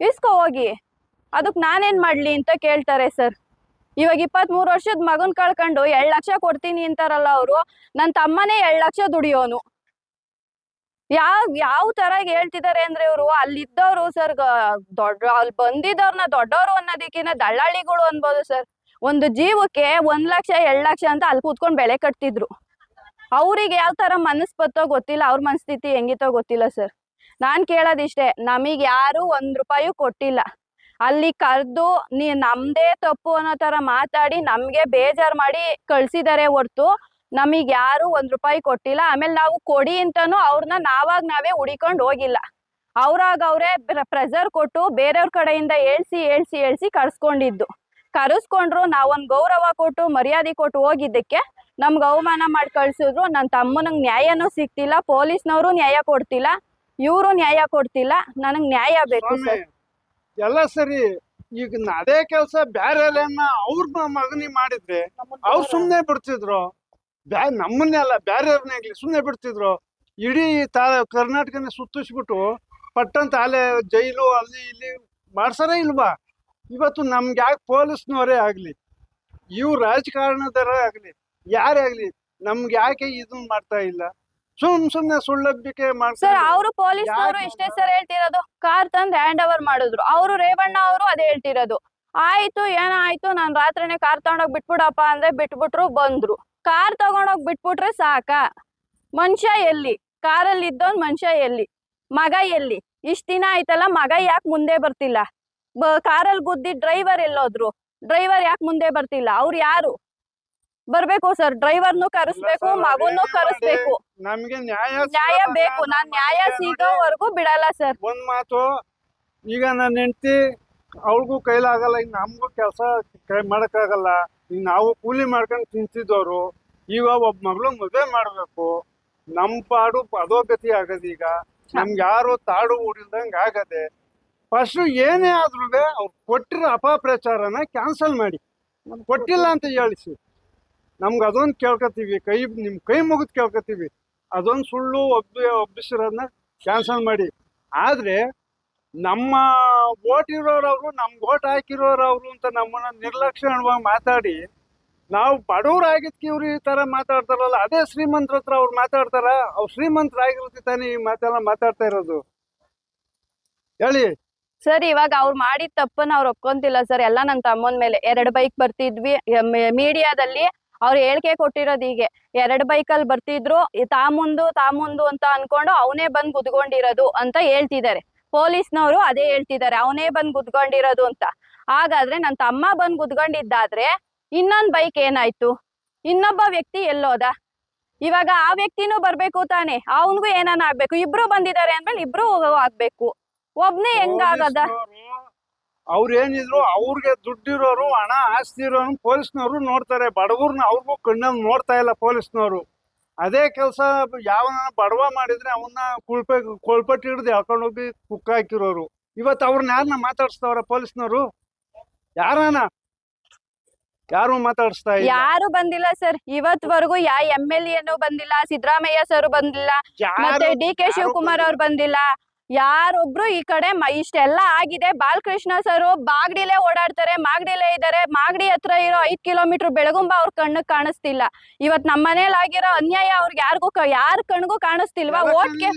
ಇಸ್ಕೊ ಹೋಗಿ. ಅದಕ್ ನಾನೇನ್ ಮಾಡ್ಲಿ ಅಂತ ಕೇಳ್ತಾರೆ ಸರ್. ಇವಾಗ 23 ವರ್ಷದ ಮಗನ್ ಕಳ್ಕೊಂಡು 2 ಲಕ್ಷ ಕೊಡ್ತೀನಿ ಅಂತಾರಲ್ಲ ಅವರು. ನನ್ ತಮ್ಮನೇ 2 ಲಕ್ಷ ದುಡಿಯೋನು. ಯಾವ ತರ ಹೇಳ್ತಿದಾರೆ ಅಂದ್ರೆ ಇವ್ರು ಅಲ್ಲಿದ್ದವ್ರು ಸರ್, ಅಲ್ಲಿ ಬಂದಿದ್ದವ್ರನ್ನ ದೊಡ್ಡವ್ರು ಅನ್ನೋದಕ್ಕಿಂತ ದಳ್ಳಾಳಿಗಳು ಅನ್ಬೋದು ಸರ್. ಒಂದು ಜೀವಕ್ಕೆ 1 ಲಕ್ಷ 2 ಲಕ್ಷ ಅಂತ ಅಲ್ಲಿ ಕೂತ್ಕೊಂಡ್ ಬೆಲೆ ಕಟ್ತಿದ್ರು. ಅವ್ರಿಗೆ ಯಾವ ತರ ಮನಸ್ ಬತ್ತೋ ಗೊತ್ತಿಲ್ಲ, ಅವ್ರ ಮನಸ್ಥಿತಿ ಹೆಂಗಿತ್ತೋ ಗೊತ್ತಿಲ್ಲ ಸರ್. ನಾನ್ ಕೇಳೋದಿಷ್ಟೇ, ನಮಗ್ ಯಾರು 1 ರೂಪಾಯಿ ಕೊಟ್ಟಿಲ್ಲ. ಅಲ್ಲಿ ಕರ್ದು ನಮ್ದೇ ತಪ್ಪು ಅನ್ನೋ ತರ ಮಾತಾಡಿ ನಮ್ಗೆ ಬೇಜಾರ್ ಮಾಡಿ ಕಳ್ಸಿದಾರೆ ಹೊರ್ತು ನಮಗ್ ಯಾರು 1 ರೂಪಾಯಿ ಕೊಟ್ಟಿಲ್ಲ. ಆಮೇಲೆ ನಾವು ಕೊಡಿ ಅಂತಾನು ಅವ್ರನ್ನ ನಾವೇ ಹುಡಿಕೊಂಡ್ ಹೋಗಿಲ್ಲ. ಅವ್ರೇ ಪ್ರೆಸರ್ ಕೊಟ್ಟು ಬೇರೆಯವ್ರ ಕಡೆಯಿಂದ ಹೇಳ್ಸಿ ಕರ್ಸ್ಕೊಂಡಿದ್ದು. ಕರೆಸ್ಕೊಂಡ್ರು, ನಾವೊಂದ್ ಗೌರವ ಕೊಟ್ಟು ಮರ್ಯಾದೆ ಕೊಟ್ಟು ಹೋಗಿದ್ದಕ್ಕೆ ನಮ್ಗೆ ಅವಮಾನ ಮಾಡಿ ಕಳ್ಸಿದ್ರು. ನನ್ ತಮ್ಮನಿಗೆ ನ್ಯಾಯನೂ ಸಿಗ್ತಿಲ್ಲ, ಪೊಲೀಸ್ನವರು ನ್ಯಾಯ ಕೊಡ್ತಿಲ್ಲ, ಇವ್ರು ನ್ಯಾಯ ಕೊಡ್ತಿಲ್ಲ. ನನಗ್ ನ್ಯಾಯ ಬೇಕು ಸರ್. ಎಲ್ಲ ಸರಿ. ಈಗ ಅದೇ ಕೆಲ್ಸ ಬ್ಯಾರೆ ಅವ್ರ ಮಗನಿಗೆ ಮಾಡಿದ್ರೆ ಅವ್ರು ಸುಮ್ನೆ ಬಿಡ್ತಿದ್ರು. ನಮ್ಮನ್ನೆಲ್ಲ ಬ್ಯಾರೆಯವ್ರನ್ನಾಗ್ಲಿ ಸುಮ್ನೆ ಬಿಡ್ತಿದ್ರು. ಇಡೀ ಕರ್ನಾಟಕನ ಸುತ್ತಿಸ್ಬಿಟ್ಟು ಪಟ್ಟಂತ ಅಲೆ ಜೈಲು ಅಲ್ಲಿ ಇಲ್ಲಿ ಮಾಡ್ಸಾರ ಇಲ್ವಾ? ಇವತ್ತು ನಮ್ಗೆ ಯಾಕೆ ಪೊಲೀಸ್ನವರೇ ಆಗ್ಲಿ, ಇವ್ರು ರಾಜಕಾರಣದವರೇ ಆಗ್ಲಿ, ಯಾರೇ ಆಗ್ಲಿ, ನಮ್ಗೆ ಯಾಕೆ ಇದನ್ನ ಮಾಡ್ತಾ ಇಲ್ಲ? ಸುಮ್ನೆ ಸುಳ್ಳಬ್ಬಿಕೆ ಸರ್ ಮಾಡ್ತಾರೆ. ಅವರು ಪೊಲೀಸ್ನವರು ಇಷ್ಟೇ ಸರ್ ಹೇಳ್ತಿರೋದು. ಕಾರ್ ತಂದ್ ಹ್ಯಾಂಡ್ ಓವರ್ ಮಾಡಿದ್ರು. ಅವರು ರೇವಣ್ಣ ಅವರು ಅದೇ ಹೇಳ್ತಿರೋದು. ಆಯ್ತು ಏನಾಯ್ತು, ನಾನ್ ರಾತ್ರಿನೇ ಕಾರ್ ತಗೊಂಡೋಗ್ ಬಿಟ್ಬಿಡಪ್ಪ ಅಂದ್ರೆ ಬಿಟ್ಬಿಟ್ರು, ಬಂದ್ರು. ಕಾರ್ ತಗೊಂಡೋಗ್ ಬಿಟ್ಬಿಟ್ರೆ ಸಾಕ? ಮನುಷ್ಯ ಎಲ್ಲಿ? ಕಾರಲ್ಲಿ ಇದ್ದವನ್ ಮನುಷ್ಯ ಎಲ್ಲಿ? ಮಗ ಎಲ್ಲಿ? ಇಷ್ಟ ದಿನ ಆಯ್ತಲ್ಲ, ಮಗ ಯಾಕೆ ಮುಂದೆ ಬರ್ತಿಲ್ಲ? ಕಾರಲ್ಲಿ ಗುದ್ದಿ ಡ್ರೈವರ್ ಎಲ್ಲೋದ್ರು? ಡ್ರೈವರ್ ಯಾಕೆ ಮುಂದೆ ಬರ್ತಿಲ್ಲ? ಅವ್ರು ಯಾರು? ಬರ್ಬೇಕು ಸರ್, ಡ್ರೈವರ್ನು ಕರೆಸ್ಬೇಕು, ಮಗುನು ಕರೆಸ್ಬೇಕು. ನಮ್ಗೆ ನ್ಯಾಯ ಬೇಕು. ನಾನ್ ನ್ಯಾಯ ಸಿಗೋವರೆಗೂ ಬಿಡಲ್ಲ ಸರ್. ಒಂದ್ ಮಾತು, ಈಗ ನನ್ನ ಹೆಂಡತಿ ಅವಳಿಗೂ ಕೈಲಾಗಲ್ಲ, ಈಗ ನಮಗೂ ಕೆಲಸ ಮಾಡಕ್ಕಾಗಲ್ಲ. ಈಗ ನಾವು ಕೂಲಿ ಮಾಡ್ಕೊಂಡು ತಿಂತಿದ್ದವ್ರು. ಈಗ ಒಬ್ಬ ಮಗಳು ಮದುವೆ ಮಾಡ್ಬೇಕು, ನಮ್ ಪಾಡು ಅಧೋಗತಿ ಆಗದ. ಈಗ ನಮ್ಗೆ ಯಾರು ತಾಡು ಊರಿಲ್ದಂಗ ಆಗದೆ. ಫಸ್ಟ್ ಏನೇ ಆದ್ರೂ ಅವ್ರು ಕೊಟ್ಟಿರೋ ಅಪಪ್ರಚಾರನ ಕ್ಯಾನ್ಸಲ್ ಮಾಡಿ, ಕೊಟ್ಟಿಲ್ಲ ಅಂತ ಹೇಳಿಸಿ. ನಮ್ಗೆ ಅದೊಂದು ಕೇಳ್ಕೊತೀವಿ, ನಿಮ್ ಕೈ ಮುಗಿದ್ ಕೇಳ್ಕೊತೀವಿ. ಅದೊಂದು ಸುಳ್ಳು ಒಬ್ಬಿಸಿರೋದನ್ನ ಕ್ಯಾನ್ಸಲ್ ಮಾಡಿ. ಆದ್ರೆ ನಮ್ಮ ಓಟ್ ಇರೋರವ್ರು, ನಮ್ಗೆ ಓಟ್ ಹಾಕಿರೋರವ್ರು ಅಂತ ನಮ್ಮನ್ನ ನಿರ್ಲಕ್ಷ್ಯವಾಗಿ ಮಾತಾಡಿ, ನಾವು ಬಡವರಾಗಿದ್ಕೆ ಇವ್ರು ಈ ತರ ಮಾತಾಡ್ತಾರಲ್ಲ, ಅದೇ ಶ್ರೀಮಂತರ ಹತ್ರ ಅವ್ರು ಮಾತಾಡ್ತಾರ? ಅವ್ರು ಶ್ರೀಮಂತರಾಗಿರುತ್ತೆ ತಾನೇ ಈ ಮಾತೆಲ್ಲ ಮಾತಾಡ್ತಾ ಇರೋದು. ಹೇಳಿ ಸರ್. ಇವಾಗ ಅವ್ರು ಮಾಡಿದ ತಪ್ಪನ್ನ ಅವ್ರು ಒಪ್ಕೊಂತಿಲ್ಲ ಸರ್. ಎಲ್ಲ ನನ್ ತಮ್ಮನ ಮೇಲೆ 2 ಬೈಕ್ ಬರ್ತಿದ್ವಿ. ಮೀಡಿಯಾದಲ್ಲಿ ಅವ್ರು ಹೇಳಿಕೆ ಕೊಟ್ಟಿರೋದು ಹೀಗೆ, 2 ಬೈಕಲ್ಲಿ ಬರ್ತಿದ್ರು, ತಾ ಮುಂದು ಅಂತ ಅನ್ಕೊಂಡು ಅವನೇ ಬಂದ್ ಗುದ್ಕೊಂಡಿರೋದು ಅಂತ ಹೇಳ್ತಿದ್ದಾರೆ. ಪೊಲೀಸ್ನವರು ಅದೇ ಹೇಳ್ತಿದ್ದಾರೆ, ಅವನೇ ಬಂದ್ ಗುದ್ಕೊಂಡಿರೋದು ಅಂತ. ಹಾಗಾದ್ರೆ ನನ್ ತಮ್ಮ ಬಂದ್ ಗುದ್ಕೊಂಡಿದ್ದಾದ್ರೆ ಇನ್ನೊಂದ್ ಬೈಕ್ ಏನಾಯ್ತು? ಇನ್ನೊಬ್ಬ ವ್ಯಕ್ತಿ ಎಲ್ಲೋದ? ಇವಾಗ ಆ ವ್ಯಕ್ತಿನೂ ಬರ್ಬೇಕು ತಾನೆ, ಅವನ್ಗೂ ಏನಾನ ಆಗ್ಬೇಕು. ಇಬ್ರು ಬಂದಿದ್ದಾರೆ ಅಂದ್ಮೇಲೆ ಇಬ್ರು ಆಗ್ಬೇಕು. ಒಬ್ನೇ ಹೆಂಗಾಗದ? ಅವ್ರೇನಿದ್ರು ಅವ್ರಿಗೆ ದುಡ್ಡಿರೋರು, ಹಣ ಆಸ್ತಿ ಇರೋರು ಪೊಲೀಸ್ನವರು ನೋಡ್ತಾರೆ. ಬಡವ್ರನ್ನ ಅವ್ರಿಗೂ ಕಣ್ಣಲ್ಲಿ ನೋಡ್ತಾ ಇಲ್ಲ ಪೊಲೀಸ್ನವರು. ಅದೇ ಕೆಲಸ ಯಾವನ ಬಡವ ಮಾಡಿದ್ರೆ ಅವನ್ನ ಕೊಳ್ಪಟ್ಟಿ ಹಿಡ್ದು ಹಾಕೊಂಡೋಗಿ ಕುಕ್ಕ ಹಾಕಿರೋರು. ಇವತ್ತು ಅವ್ರನ್ನ ಯಾರನ್ನ ಮಾತಾಡಿಸ್ತವ್ರ ಪೊಲೀಸ್ನವರು? ಯಾರು ಮಾತಾಡಿಸ್ತಾ ಇಲ್ಲ. ಯಾರು ಬಂದಿಲ್ಲ ಸರ್ ಇವತ್ವರೆಗೂ. MLA ಬಂದಿಲ್ಲ, ಸಿದ್ದರಾಮಯ್ಯ ಸರ್ ಬಂದಿಲ್ಲ, ಮತ್ತೆ DK ಶಿವಕುಮಾರ್ ಅವ್ರು ಬಂದಿಲ್ಲ. ಯಾರೊಬ್ರು ಈ ಕಡೆ ಇಷ್ಟೆಲ್ಲ ಆಗಿದೆ. ಬಾಲಕೃಷ್ಣ ಸರ್ ಬಾಗ್ಡಿಲೇ ಓಡಾಡ್ತಾರೆ, ಮಾಗಡಿಲೇ ಇದಾರೆ. ಮಾಗಡಿ ಹತ್ರ ಇರೋ 5 ಕಿಲೋಮೀಟರ್ ಬೆಳಗುಂಬ ಅವ್ರ ಕಣ್ಣಿಗೆ ಕಾಣಿಸ್ತಿಲ್ಲ. ಇವತ್ ನಮ್ಮ ಮನೇಲಿ ಆಗಿರೋ ಅನ್ಯಾಯ ಅವ್ರಿಗೆ ಯಾರ ಕಣ್ಗೂ ಕಾಣಿಸ್ತಿಲ್ವಾ?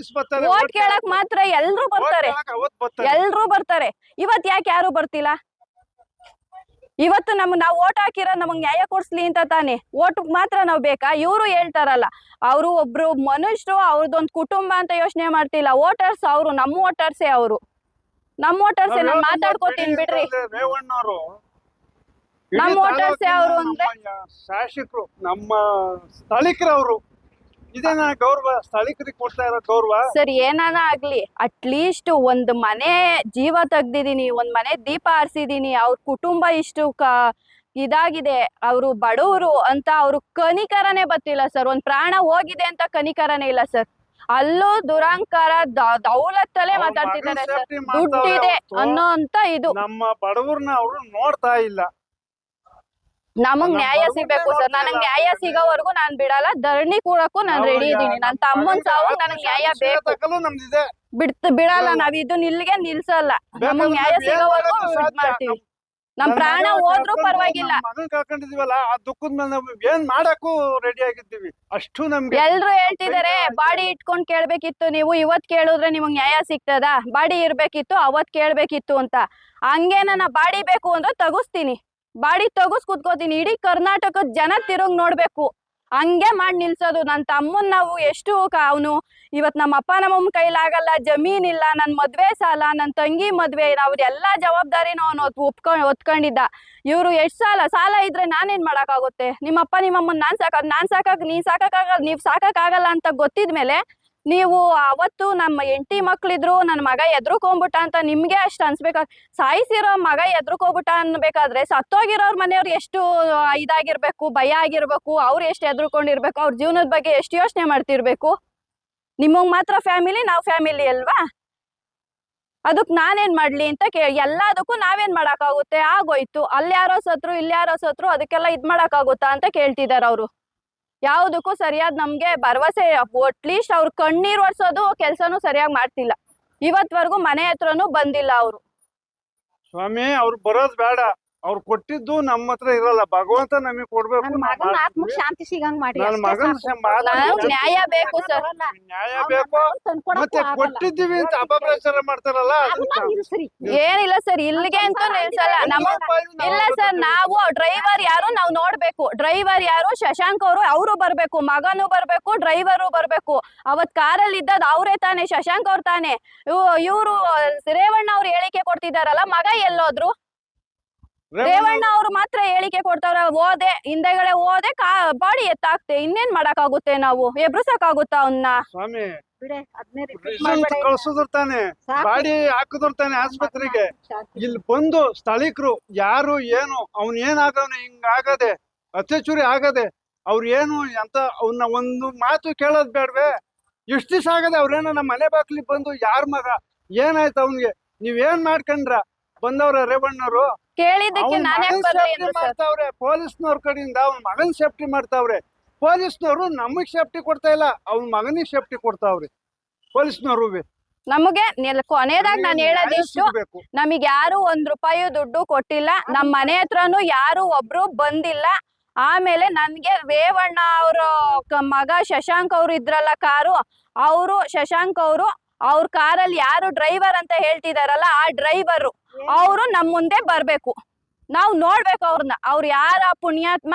ಓಟ್ ಕೇಳಕ್ ಮಾತ್ರ ಎಲ್ರು ಬರ್ತಾರೆ. ಇವತ್ ಯಾಕೆ ಯಾರು ಬರ್ತಿಲ್ಲ? ಇವತ್ತು ನಾವು ಓಟ್ ಹಾಕಿರೋ ನಮಗ್ ನ್ಯಾಯ ಕೊಡ್ಸ್ಲಿ ಅಂತ ತಾನೆ ಓಟ್ ಮಾತ್ರ ನಾವ್ ಬೇಕಾ? ಇವರು ಹೇಳ್ತಾರಲ್ಲ, ಅವರು ಒಬ್ರು ಮನುಷ್ಯರು, ಅವ್ರದೊಂದ್ ಕುಟುಂಬ ಅಂತ ಯೋಚನೆ ಮಾಡ್ತಿಲ್ಲ. ವೋಟರ್ಸ್ ಅವರು, ನಮ್ಮ ವೋಟರ್ಸೇ ಅವರು, ನಮ್ಮ ವೋಟರ್ಸೇ. ನಾನ್ ಮಾತಾಡ್ಕೋತೀನಿ ಬಿಡ್ರಿ. ರೇವಣ್ಣವರು ನಮ್ಮ ವೋಟರ್ಸ್ ಅವರು ಅಂದ್ರೆ ಶಾಸಕರು, ನಮ್ಮ ಸ್ಥಳೀಕರವರು. ಇದೇನ ಗೌರವ? ಸ್ಥಳೀಕರಿಗೆ ಕೊಡ್ತಾ ಇರೋ ಗೌರವ? ಸರ್, ಏನಾನ ಆಗ್ಲಿ, ಅಟ್ಲೀಸ್ಟ್ ಒಂದ್ ಮನೆ ಜೀವ ತೆಗ್ದಿದೀನಿ, ಒಂದ್ ಮನೆ ದೀಪ ಹಾರಿಸಿದೀನಿ, ಅವ್ರ ಕುಟುಂಬ ಇಷ್ಟು ಇದಾಗಿದೆ, ಅವರು ಬಡವರು ಅಂತ ಅವ್ರು ಕನಿಕರನೇ ಬರ್ತಿಲ್ಲ ಸರ್. ಒಂದ್ ಪ್ರಾಣ ಹೋಗಿದೆ ಅಂತ ಕನಿಕರನೇ ಇಲ್ಲ ಸರ್. ಅಲ್ಲೂ ದುರಂಕಾರ ದೌಲತ್ತಲ್ಲೇ ಮಾತಾಡ್ತಿದ್ದಾರೆ ಸರ್. ದುಡ್ಡಿದೆ ಅನ್ನೋ ಅಂತ ಇದು. ನಮ್ಮ ಬಡವ್ರನ್ನ ಅವರು ನೋಡ್ತಾ ಇಲ್ಲ. ನಮಗ್ ನ್ಯಾಯ ಸಿಗ್ಬೇಕು ಸರ್. ನನಗ್ ನ್ಯಾಯ ಸಿಗೋವರೆಗೂ ನಾನ್ ಬಿಡಲ್ಲ. ಧರಣಿ ಕೂಡಕ್ಕೂ ನಾನ್ ರೆಡಿ ಇದೀನಿ. ನನ್ ತಮ್ಮನ್ ಸಾವು ನನಗ್ ನ್ಯಾಯ ಬೇಕು. ನಮ್ದಿದೆ, ಬಿಡಲ್ಲ. ನಾವ್ ಇದನ್ನ ಇಲ್ಲಿಗೆ ನಿಲ್ಸಲ್ಲ. ನಮಗ್ ನ್ಯಾಯ ಸಿಗೋವರೆಗೂ ಇದ್ ಮಾಡ್ತೀವಿ. ನಮ್ ಪ್ರಾಣ ಹೋದ್ರೂ ಪರವಾಗಿಲ್ಲ. ಮಗನ್ ಕಳ್ಕೊಂಡಿದೀವಲ್ಲ, ಆ ದುಃಖದ ಮೇಲೆ ನಾವು ಏನ್ ಮಾಡಕ್ಕೂ ರೆಡಿ ಆಗಿದ್ದೀವಿ. ಅಷ್ಟು ನಮ್ಗೆ ಎಲ್ರು ಹೇಳ್ತಿದಾರೆ, ಬಾಡಿ ಇಟ್ಕೊಂಡ್ ಕೇಳ್ಬೇಕಿತ್ತು ನೀವು, ಇವತ್ ಕೇಳಿದ್ರೆ ನಿಮಗ್ ನ್ಯಾಯ ಸಿಗ್ತದ? ಬಾಡಿ ಇರ್ಬೇಕಿತ್ತು, ಅವತ್ ಕೇಳ್ಬೇಕಿತ್ತು ಅಂತ. ಹಂಗೇನ ನಾ ಬಾಡಿ ಬೇಕು ಅಂದ್ರೆ ತಗಸ್ತೀನಿ, ಬಾಡಿ ತಗಸ್ ಕುತ್ಕೋತೀನಿ. ಇಡೀ ಕರ್ನಾಟಕದ ಜನ ತಿರುಗ್ ನೋಡ್ಬೇಕು. ಹಂಗೆ ಮಾಡಿ ನಿಲ್ಸೋದು. ನನ್ ತಮ್ಮನ್ ನಾವು ಎಷ್ಟು ಅವನು ಇವತ್ ನಮ್ಮ ಅಪ್ಪ ನಮ್ಮಮ್ಮ ಕೈಲಾಗಲ್ಲ, ಜಮೀನ್ ಇಲ್ಲ, ನನ್ ಮದ್ವೆ ಸಾಲ, ನನ್ ತಂಗಿ ಮದ್ವೆ, ಎಲ್ಲಾ ಜವಾಬ್ದಾರಿನೂ ಅವನು ಒತ್ಕೊಂಡಿದ್ದ. ಇವ್ರು ಎಷ್ಟ್ ಸಾಲ ಇದ್ರೆ ನಾನೇನ್ ಮಾಡಕ್ಕಾಗುತ್ತೆ? ನಿಮ್ಮಪ್ಪ ನಿಮ್ಮಮ್ಮನ್ ನಾನ್ ಸಾಕಾಗಲ್ಲ, ನೀವ್ ಸಾಕಾಗಲ್ಲ ಅಂತ ಗೊತ್ತಿದ್ಮೇಲೆ ನೀವು ಅವತ್ತು ನಮ್ಮ ಹೆಂಡತಿ ಮಕ್ಳಿದ್ರು, ನನ್ನ ಮಗ ಎದ್ರುಕೊಂಡ್ಬಿಟ್ಟ ಅಂತ ನಿಮ್ಗೆ ಅಷ್ಟು ಅನ್ಸ್ಬೇಕಾದ್ರೆ, ಸಾಯಿಸಿರೋ ಮಗ ಎದ್ರುಕೋಬಿಟ್ಟ ಅನ್ಬೇಕಾದ್ರೆ ಸತ್ತೋಗಿರೋರ್ ಮನೆಯವ್ರು ಎಷ್ಟು ಇದಾಗಿರ್ಬೇಕು, ಭಯ ಆಗಿರ್ಬೇಕು, ಅವ್ರು ಎಷ್ಟು ಎದ್ರುಕೊಂಡಿರ್ಬೇಕು, ಅವ್ರ ಜೀವನದ ಬಗ್ಗೆ ಎಷ್ಟು ಯೋಚನೆ ಮಾಡ್ತಿರ್ಬೇಕು. ನಿಮಗ್ ಮಾತ್ರ ಫ್ಯಾಮಿಲಿ, ನಾವು ಫ್ಯಾಮಿಲಿ ಅಲ್ವಾ? ಅದಕ್ ನಾನೇನ್ ಮಾಡ್ಲಿ ಅಂತ ಎಲ್ಲದಕ್ಕೂ ನಾವೇನ್ ಮಾಡಕ್ಕಾಗುತ್ತೆ? ಆಗೋಯ್ತು, ಅಲ್ಲಿ ಯಾರೋ ಸತ್ರು, ಇಲ್ಲಿ ಯಾರೋ ಸತ್ರು, ಅದಕ್ಕೆಲ್ಲ ಇದ್ ಮಾಡಕ್ಕಾಗುತ್ತಾ ಅಂತ ಕೇಳ್ತಿದಾರ ಅವ್ರು. ಯಾವ್ದಕ್ಕೂ ಸರಿಯಾದ ನಮ್ಗೆ ಭರವಸೆ, ಅಟ್ಲೀಸ್ಟ್ ಅವ್ರು ಕಣ್ಣೀರ್ ಒರ್ಸೋದು ಕೆಲ್ಸನೂ ಸರಿಯಾಗಿ ಮಾಡ್ತಿಲ್ಲ. ಇವತ್ವರೆಗೂ ಮನೆ ಹತ್ರನೂ ಬಂದಿಲ್ಲ ಅವರು. ಸ್ವಾಮಿ, ಅವ್ರು ಬರೋದ್ ಬೇಡ. ಅವ್ರು ಕೊಟ್ಟಿದ್ದು ನಮ್ಮ ಹತ್ರ ಇರಲ್ಲ. ಭಗವಂತ ನಮಗೆ ಕೊಡ್ಬೇಕು. ಶಾಂತಿ ಸಿಗಂಗ್ ಮಾಡಿ. ನನ್ನ ಮಗನ್ ನ್ಯಾಯ ಬೇಕು ಸರ್, ನ್ಯಾಯ ಬೇಕು. ಮತ್ತೆ ಕೊಟ್ಟಿದ್ದೀವಿ ಅಂತ ಅಪಪ್ರಚಾರ ಮಾಡ್ತಾರಲ್ಲ, ಏನಿಲ್ಲ ಸರ್, ಇಲ್ಲಿಗೆ ಅಂತ ನಿಲ್ಸಲ್ಲ. ಇಲ್ಲ ಸರ್, ನಾವು ಡ್ರೈವರ್ ಯಾರು ನಾವು ನೋಡ್ಬೇಕು. ಡ್ರೈವರ್ ಯಾರು? ಶಶಾಂಕ್ ಅವರು ಬರ್ಬೇಕು, ಮಗನು ಬರ್ಬೇಕು, ಡ್ರೈವರು ಬರ್ಬೇಕು. ಅವತ್ ಕಾರಲ್ಲಿ ಇದ್ದದ್ ಅವ್ರೇ ತಾನೆ, ಶಶಾಂಕ್ ಅವ್ರ ತಾನೆ. ಇವ್ರು ರೇವಣ್ಣ ಅವ್ರು ಹೇಳಿಕೆ ಕೊಡ್ತಿದಾರಲ್ಲ, ಮಗ ಎಲ್ಲೋದ್ರು? ರೇವಣ್ಣ ಅವ್ರು ಮಾತ್ರ ಹೇಳಿಕೆ ಕೊಡ್ತಾವ್ರ, ಹೋದೆ ಹಿಂದೆಗಡೆ ಹೋದೆ, ಬಾಡಿ ಎತ್ತಾಕ್ತೆ. ಇನ್ನೇನ್ ಮಾಡಕ್ಕಾಗುತ್ತೆ? ನಾವು ಎಬ್ರುಸಕ್ಕಾಗುತ್ತಾ ಅವನ್ನ? ಸ್ವಾಮಿ, ಕಳ್ಸುದ್ರ ತಾನೆ, ಬಾಡಿ ಹಾಕುದ್ರ ತಾನೆ ಆಸ್ಪತ್ರೆಗೆ. ಇಲ್ಲಿ ಬಂದು ಸ್ಥಳೀಕರು ಯಾರು ಏನು ಅವ್ನ್ ಏನಾಗವ್ನೆ ಹಿಂಗಾಗದೆ, ಅತ್ಯಾಚುರಿ ಆಗದೆ, ಅವ್ರು ಏನು ಅಂತ ಅವನ್ನ ಒಂದು ಮಾತು ಕೇಳೋದ್ ಬೇಡ್ವೆ? ಇಷ್ಟ ದಿವಸ ಆಗದೆ ಅವ್ರೇನೋ ನಮ್ಮ ಮನೆ ಬಾಕ್ಲಿಗೆ ಬಂದು ಯಾರ ಮಗ ಏನಾಯ್ತು ಅವ್ನಿಗೆ ನೀವೇನ್ ಮಾಡ್ಕೊಂಡ್ರ ಬಂದವ್ರ ರೇವಣ್ಣರು? ಕೇಳಿದ್ದಕ್ಕೆ ನಾನೇ ಮಾಡ್ತಾವ್ರೆ ಪೊಲೀಸ್ನವ್ರ ಕಡೆಯಿಂದ. ಅವ್ನ ಮಗನ್ ಸೇಫ್ಟಿ ಮಾಡ್ತಾವ್ರೆ ಪೊಲೀಸ್ನವ್ರು. ನಮಗ್ ಸೇಫ್ಟಿ ಕೊಡ್ತಾ ಇಲ್ಲ, ಅವ್ನ ಮಗನಿಗೆ ಸೇಫ್ಟಿ ಕೊಡ್ತಾವ್ರಿ ಪೊಲೀಸ್ನವ್ರು. ನಮಗೆ ಕೊನೆದಾಗ ನಾನು ಹೇಳೋದಿಷ್ಟು, ನಮಗ್ ಯಾರು ₹1 ದುಡ್ಡು ಕೊಟ್ಟಿಲ್ಲ, ನಮ್ ಮನೆ ಹತ್ರನು ಯಾರು ಒಬ್ರು ಬಂದಿಲ್ಲ. ಆಮೇಲೆ ನನ್ಗೆ ರೇವಣ್ಣ ಅವ್ರ ಮಗ ಶಶಾಂಕ್ ಅವ್ರು ಇದ್ರಲ್ಲ ಕಾರು, ಶಶಾಂಕ್ ಅವ್ರ ಕಾರಲ್ಲಿ ಯಾರು ಡ್ರೈವರ್ ಅಂತ ಹೇಳ್ತಿದಾರಲ್ಲ, ಆ ಡ್ರೈವರು ಅವರು ನಮ್ ಮುಂದೆ ಬರ್ಬೇಕು. ನಾವು ನೋಡ್ಬೇಕು ಅವ್ರನ್ನ. ಅವ್ರು ಯಾರ ಪುಣ್ಯಾತ್ಮ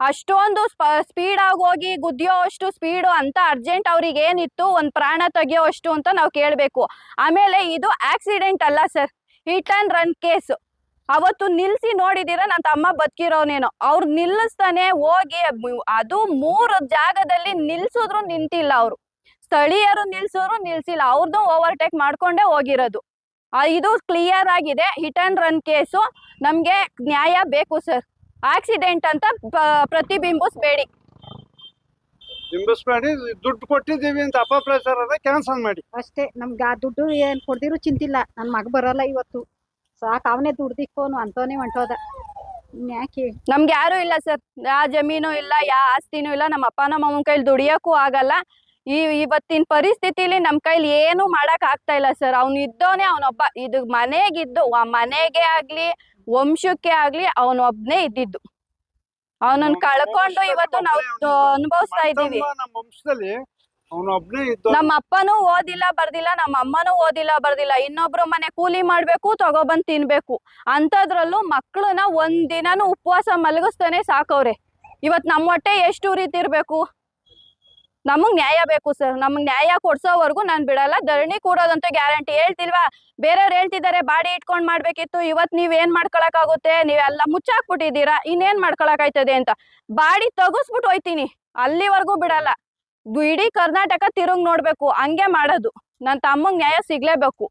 ಅಷ್ಟೊಂದು ಸ್ಪೀಡ್ ಆಗಿ ಹೋಗಿ ಗುದ್ದಿಯೋ ಅಷ್ಟು ಸ್ಪೀಡು ಅಂತ ಅರ್ಜೆಂಟ್ ಅವ್ರಿಗೆ ಏನಿತ್ತು, ಒಂದ್ ಪ್ರಾಣ ತೆಗಿಯೋ ಅಷ್ಟು ಅಂತ ನಾವು ಕೇಳ್ಬೇಕು. ಆಮೇಲೆ ಇದು ಆಕ್ಸಿಡೆಂಟ್ ಅಲ್ಲ sir, hit and run case. ಅವತ್ತು ನಿಲ್ಸಿ ನೋಡಿದೀರ, ನನ್ನ ತಮ್ಮ ಬದುಕಿರೋನೇನೋ. ಅವ್ರು ನಿಲ್ಲಿಸ್ತಾನೆ ಹೋಗಿ, ಅದು 3 ಜಾಗದಲ್ಲಿ ನಿಲ್ಸಿದ್ರು ನಿಂತಿಲ್ಲ ಅವರು. ಸ್ಥಳೀಯರು ನಿಲ್ಸಿಲ್ಲ, ಅವ್ರದ್ದು ಓವರ್ಟೇಕ್ ಮಾಡ್ಕೊಂಡೇ ಹೋಗಿರೋದು. ಇದು ಕ್ಲಿಯರ್ ಆಗಿದೆ, ಹಿಟ್ ಅಂಡ್ ರನ್ ಕೇಸು. ನಮ್ಗೆ ನ್ಯಾಯ ಬೇಕು ಸರ್. ಆಕ್ಸಿಡೆಂಟ್ ಅಂತ ಪ್ರತಿಬಿಂಬಿಸ್ಬೇಡಿ. ದುಡ್ಡು ಕೊಟ್ಟಿದ್ದೀವಿ ಅಂತ ಅಪಪ್ರಚಾರ ಕ್ಯಾನ್ಸಲ್ ಮಾಡಿ ಅಷ್ಟೇ. ನಮ್ಗೆ ಆ ದುಡ್ಡು ಏನ್ ಕೊಡ್ದಿರು ಚಿಂತಿಲ್ಲ. ನನ್ ಮಗ ಬರಲ್ಲ ಇವತ್ತು, ಸಾಕ್ ಅವನೇ ದುಡ್ದಿಕ್ಕೋನು ಅಂತವನೇ ಹೊಂಟೋದ. ಯಾಕೆ ನಮ್ಗೆ ಯಾರು ಇಲ್ಲ ಸರ್, ಯಾ ಜಮೀನು ಇಲ್ಲ, ಯಾ ಆಸ್ತಿನೂ ಇಲ್ಲ. ನಮ್ಮ ಅಪ್ಪ ನಮ್ಮ ಅಮ್ಮನ ಕೈಲಿ ದುಡಿಯಕ್ಕೂ ಆಗಲ್ಲ. ಇವತ್ತಿನ ಪರಿಸ್ಥಿತಿಲಿ ನಮ್ ಕೈಲಿ ಏನು ಮಾಡಕ್ ಆಗ್ತಾ ಇಲ್ಲ ಸರ್. ಅವ್ನು ಇದ್ದೋನೆ, ಅವನೊಬ್ಬ. ಇದು ಮನೆಗಿದ್ದು, ಮನೆಗೆ ಆಗ್ಲಿ ವಂಶಕ್ಕೆ ಆಗ್ಲಿ ಅವನೊಬ್ನೇ ಇದ್ದಿದ್ದು. ಅವನನ್ನ ಕಳ್ಕೊಂಡು ಇವತ್ತು ನಾವು ಅನುಭವಿಸ್ತಾ ಇದ್ದೀವಿ. ನಮ್ಮ ವಂಶದಲ್ಲಿ ಅವನು ಒಬ್ನೇ ಇದ್ದ. ನಮ್ಮ ಅಪ್ಪನೂ ಓದಿಲ್ಲ ಬರ್ದಿಲ್ಲ, ನಮ್ಮ ಅಮ್ಮನೂ ಓದಿಲ್ಲ ಬರ್ದಿಲ್ಲ, ಇನ್ನೊಬ್ರು ಮನೆ ಕೂಲಿ ಮಾಡ್ಬೇಕು ತಗೊಬಂದ್ ತಿನ್ಬೇಕು. ಅಂತದ್ರಲ್ಲೂ ಮಕ್ಳನ್ನ ಒಂದಿನಾನು ಉಪವಾಸ ಮಲಗಿಸ್ತಾನೆ ಸಾಕವ್ರೆ. ಇವತ್ ನಮ್ಮ ಹೊಟ್ಟೆ ಎಷ್ಟು ಉರಿತಿರ್ಬೇಕು. ನಮಗ್ ನ್ಯಾಯ ಬೇಕು ಸರ್, ನಮಗ್ ನ್ಯಾಯ ಕೊಡ್ಸೋವರೆಗೂ ನಾನ್ ಬಿಡಲ್ಲ. ಧರಣಿ ಕೂರೋದಂತೂ ಗ್ಯಾರಂಟಿ. ಹೇಳ್ತಿಲ್ವಾ, ಬೇರೆಯವ್ರು ಹೇಳ್ತಿದ್ದಾರೆ ಬಾಡಿ ಇಟ್ಕೊಂಡ್ ಮಾಡ್ಬೇಕಿತ್ತು, ಇವತ್ ನೀವ್ ಏನ್ ಮಾಡ್ಕೊಳಕ್ ಆಗುತ್ತೆ, ನೀವೆಲ್ಲ ಮುಚ್ಚಾಕ್ಬಿಟ್ಟಿದ್ದೀರಾ, ಇನ್ನೇನ್ ಮಾಡ್ಕೊಳಕ್ ಆಯ್ತದೆ ಅಂತ ಬಾಡಿ ತಗಸ್ಬಿಟ್ಟು ಹೋಯ್ತೀನಿ. ಅಲ್ಲಿವರೆಗೂ ಬಿಡಲ್ಲ. ಇಡೀ ಕರ್ನಾಟಕ ತಿರುಗ್ ನೋಡ್ಬೇಕು, ಹಂಗೆ ಮಾಡೋದು. ನನ್ ತಮ್ಮಂಗ್ ನ್ಯಾಯ ಸಿಗ್ಲೇಬೇಕು.